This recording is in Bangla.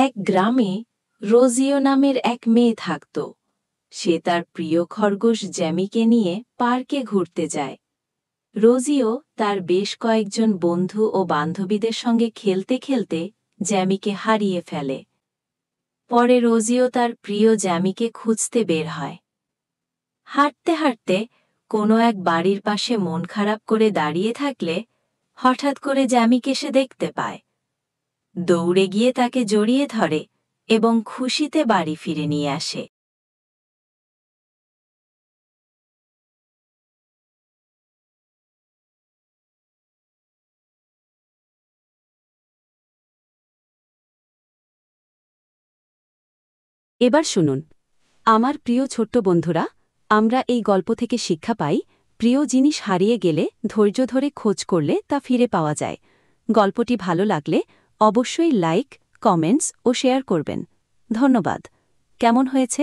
এক গ্রামে রোজিও নামের এক মেয়ে থাকত। সে তার প্রিয় খরগোশ জ্যামিকে নিয়ে পার্কে ঘুরতে যায়। রোজিও তার বেশ কয়েকজন বন্ধু ও বান্ধবীদের সঙ্গে খেলতে খেলতে জ্যামিকে হারিয়ে ফেলে। পরে রোজিও তার প্রিয় জ্যামিকে খুঁজতে বের হয়। হাঁটতে হাঁটতে কোনো এক বাড়ির পাশে মন খারাপ করে দাঁড়িয়ে থাকলে হঠাৎ করে জ্যামিকে সে দেখতে পায়। দৌড়ে গিয়ে তাকে জড়িয়ে ধরে এবং খুশিতে বাড়ি ফিরে নিয়ে আসে। এবার শুনুন, আমার প্রিয় ছোট্ট বন্ধুরা, আমরা এই গল্প থেকে শিক্ষা পাই, প্রিয় জিনিস হারিয়ে গেলে ধৈর্য ধরে খোঁজ করলে তা ফিরে পাওয়া যায়। গল্পটি ভালো লাগলে অবশ্যই লাইক, কমেন্টস ও শেয়ার করবেন। ধন্যবাদ। কেমন হয়েছে?